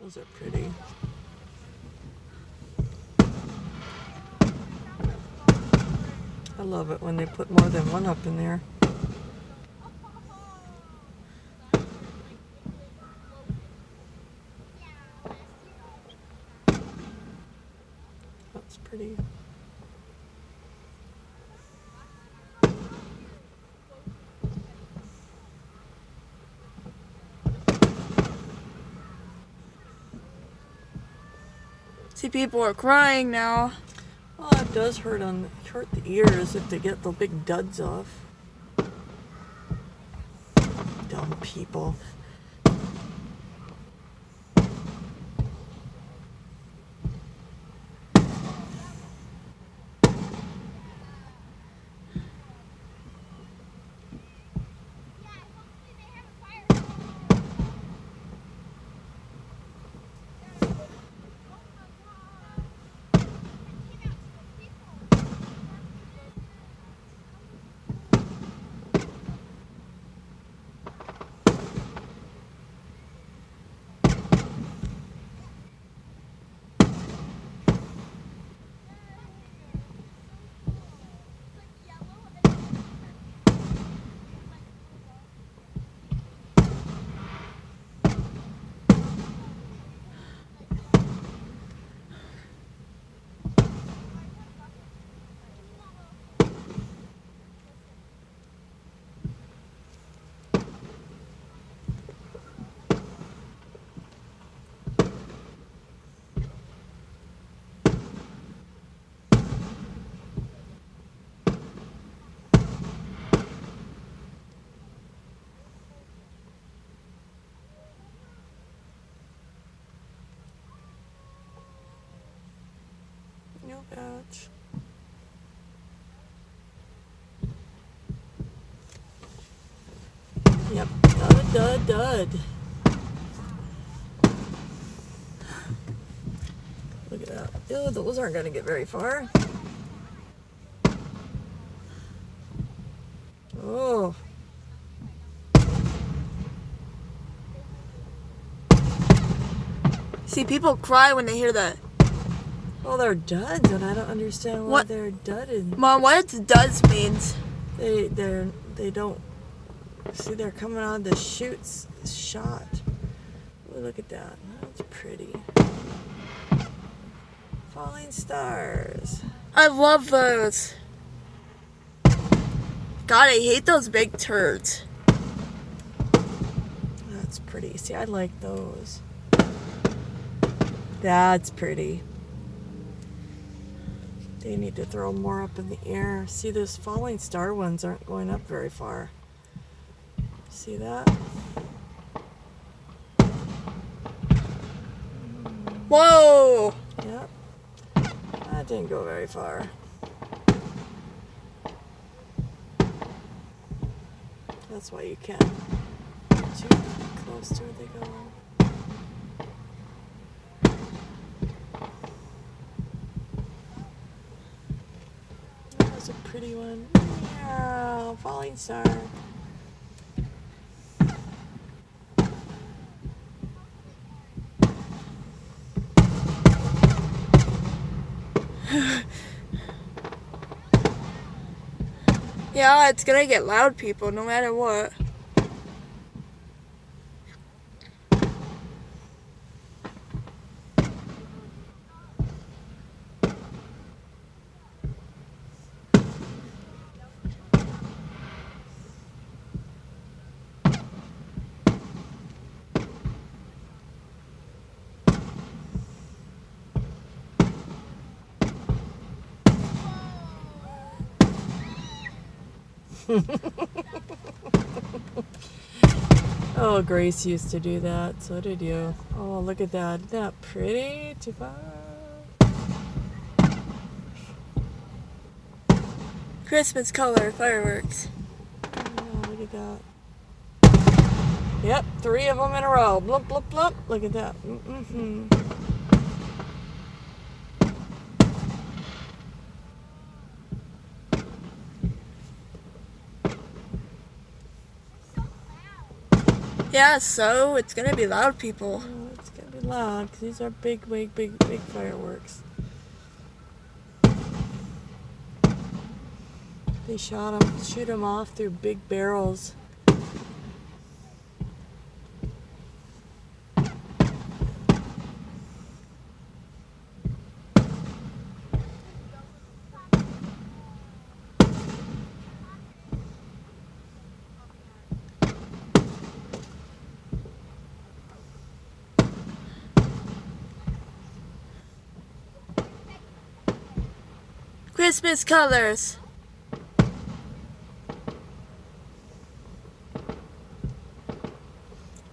Those are pretty. I love it when they put more than one up in there. That's pretty. See, people are crying now. Oh, it does hurt the ears if they get the big duds off. Dumb people. No badge. Yep, dud. Look at that. Ew, those aren't going to get very far. Oh. See, people cry when they hear that. Well, they're duds, and I don't understand why they're dudded. Mom, what does means? They don't. See, they're coming out of the chutes shot. Oh, look at that. That's pretty. Falling stars. I love those. God, I hate those big turds. That's pretty. See, I like those. That's pretty. They need to throw more up in the air. See, those falling star ones aren't going up very far. See that? Whoa! Yep. That didn't go very far. That's why you can't get too close to where they go. That was a pretty one. Yeah, falling star. Yeah, it's gonna get loud, people, no matter what. Oh, Grace used to do that. So did you. Oh, look at that. Isn't that pretty? Too far. Christmas color fireworks. Oh, look at that. Yep, 3 of them in a row. Blump, blump, blump. Look at that. Mm-hmm. Yeah, so it's gonna be loud, people. Oh, it's gonna Be loud, because these are big fireworks. They shoot them off through big barrels. Christmas colors.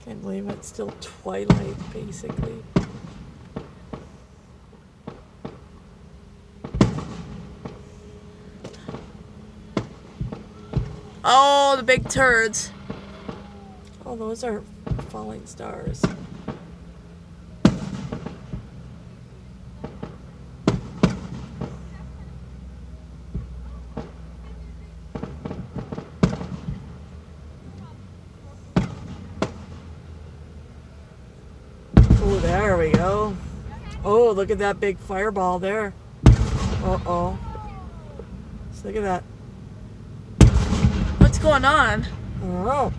Can't believe it's still twilight, basically. Oh, the big turds. Oh, those are falling stars. Oh, there we go. Oh, look at that big fireball there. Uh-oh. Just look at that. What's going on? I don't know.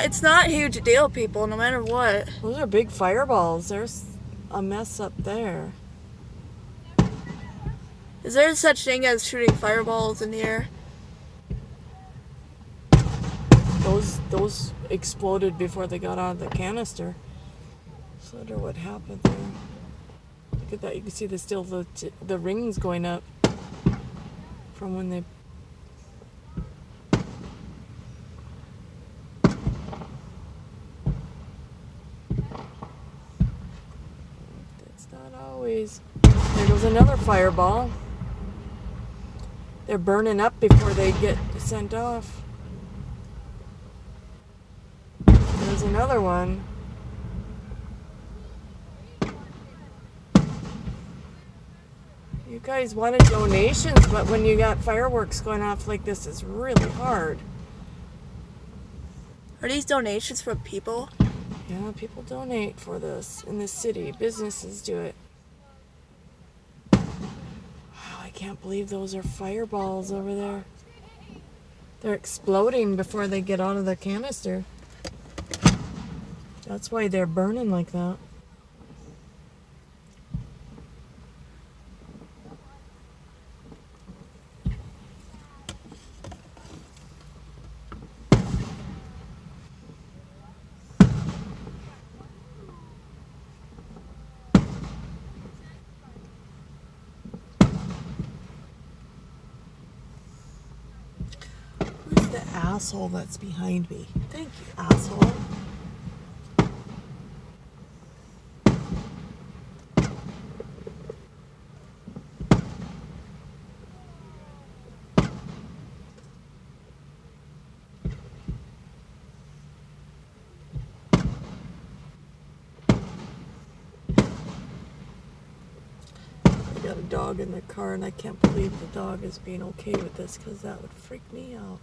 It's not a huge deal, people, no matter what. Those are big fireballs. There's a mess up there. Is there such thing as shooting fireballs in the air? Those exploded before they got out of the canister. So I wonder what happened there. Look at that. You can see the rings going up from when they. That's not always. There goes another fireball. They're burning up before they get sent off. There's another one. You guys wanted donations, but when you got fireworks going off like this, it's really hard. Are these donations from people? Yeah, people donate for this in the city. Businesses do it. Wow, I can't believe those are fireballs over there. They're exploding before they get out of the canister. That's why they're burning like that. Who's the asshole that's behind me? Thank you, asshole. I got a dog in the car and I can't believe the dog is being okay with this because that would freak me out.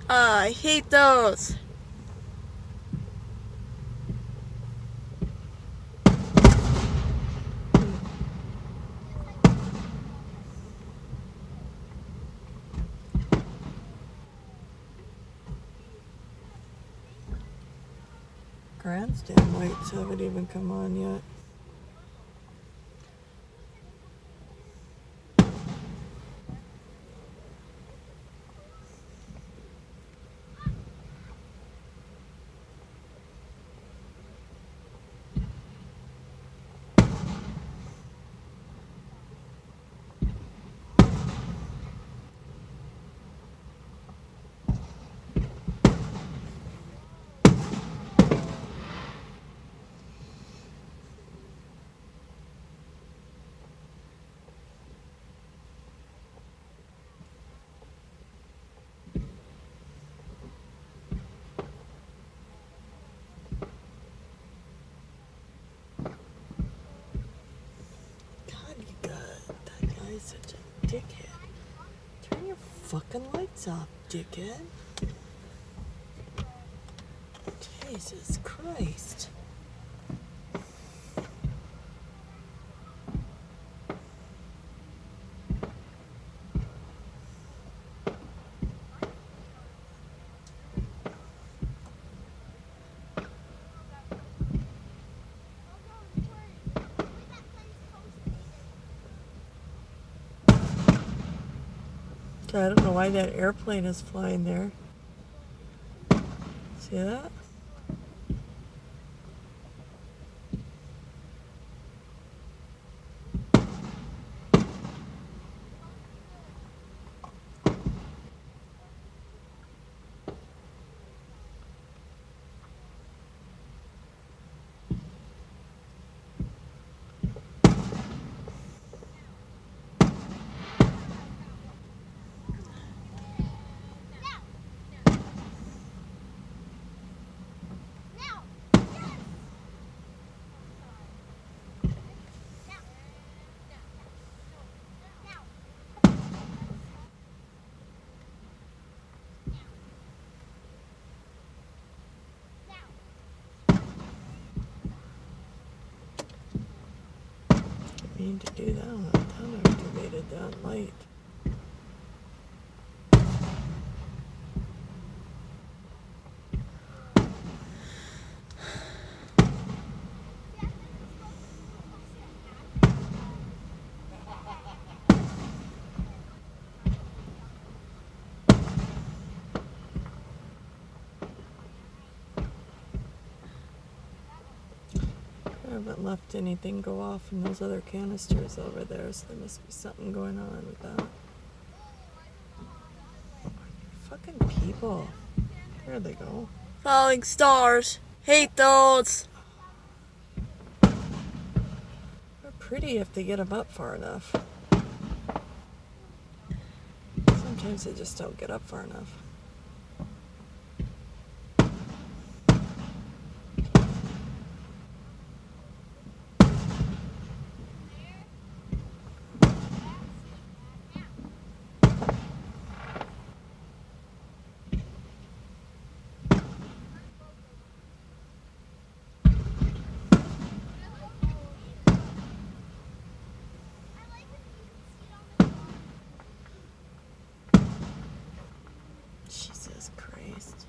I hate those. Grandstand lights haven't even come on yet. fucking lights off, dickhead. Jesus Christ. I don't know why that airplane is flying there. See that? Mean to do that. I thought I activated that light. I haven't left anything go off in those other canisters over there, so there must be something going on with that. Fucking people. There they go. Falling stars. Hate those. They're pretty if they get them up far enough. Sometimes they just don't get up far enough. Jesus Christ.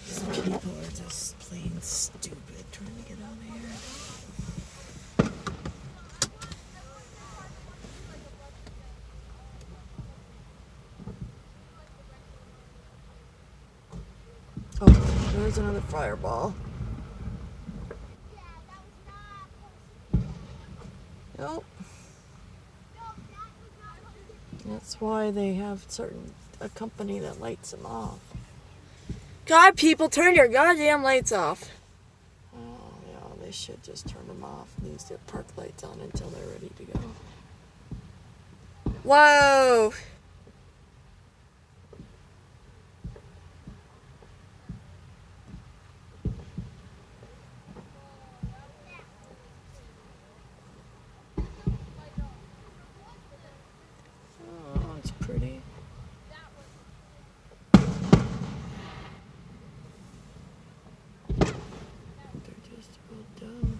These people are just plain stupid trying to get out of here. Oh, there's another fireball. Nope. That's why they have a company that lights them off. God, people, turn your goddamn lights off. Oh, yeah, they should just turn them off and use their park lights on until they're ready to go. Whoa. Oh, it's pretty. They're just about done.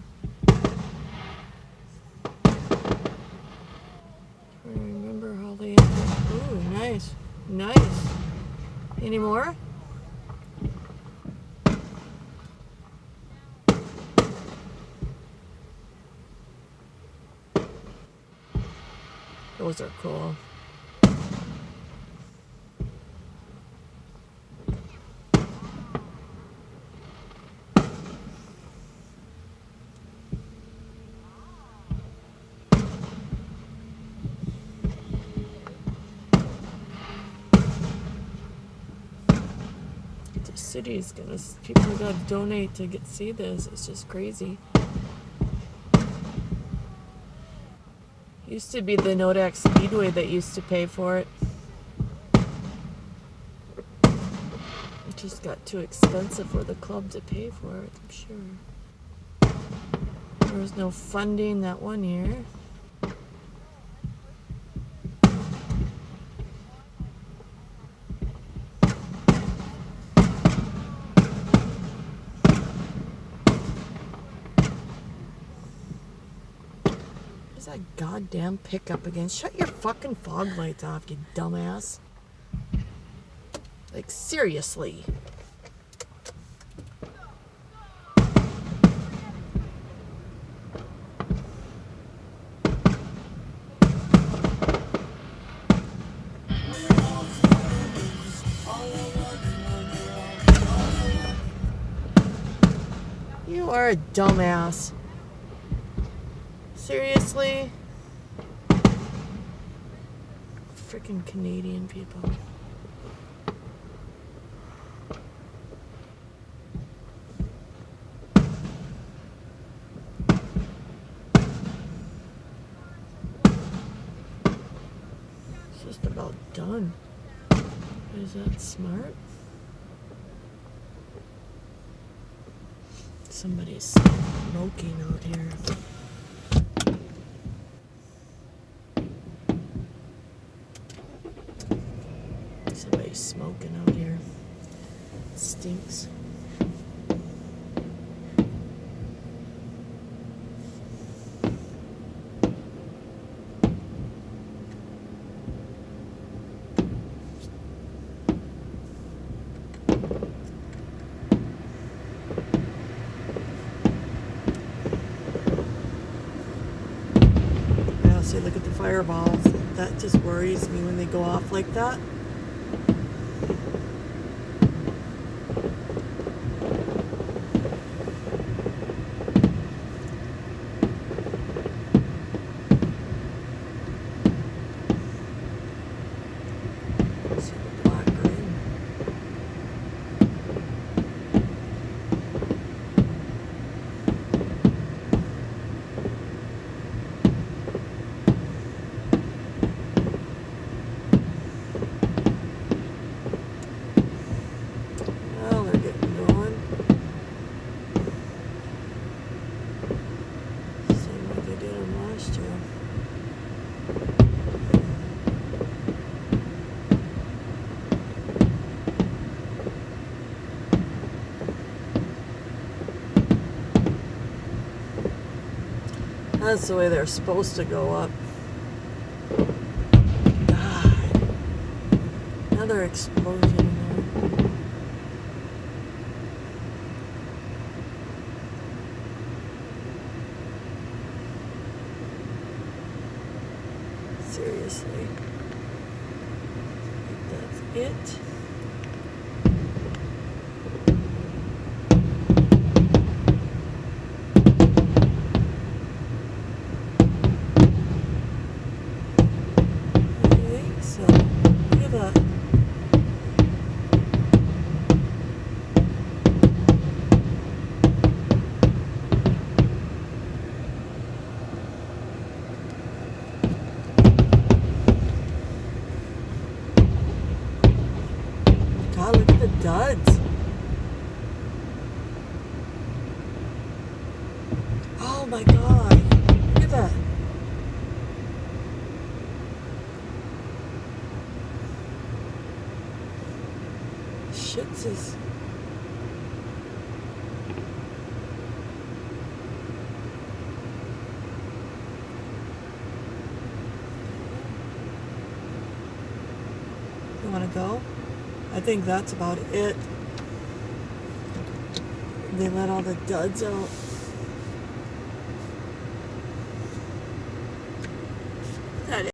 I remember how they had that. Ooh, nice. Nice. Any more? Those are cool. The city's gonna, people gotta donate to see this. It's just crazy. Used to be the Nodak Speedway that used to pay for it. It just got too expensive for the club to pay for it, I'm sure. There was no funding that one year. that goddamn pickup again. Shut your fucking fog lights off, you dumbass. Like, seriously. You are a dumbass. Seriously? Freaking Canadian people. It's just about done. Is that smart? Somebody's smoking out here. Somebody's smoking out here. It stinks. Yeah, see, look at the fireballs. That just worries me when they go off like that. See the black ring. Well, they're getting going. Same way they did them last year. That's the way they're supposed to go up. God. Another explosion in there. Seriously. That's it. So, look at that. God, look at the duds. Oh my God. Look at that. Shits is. You want to go? I think that's about it. They let all the duds out.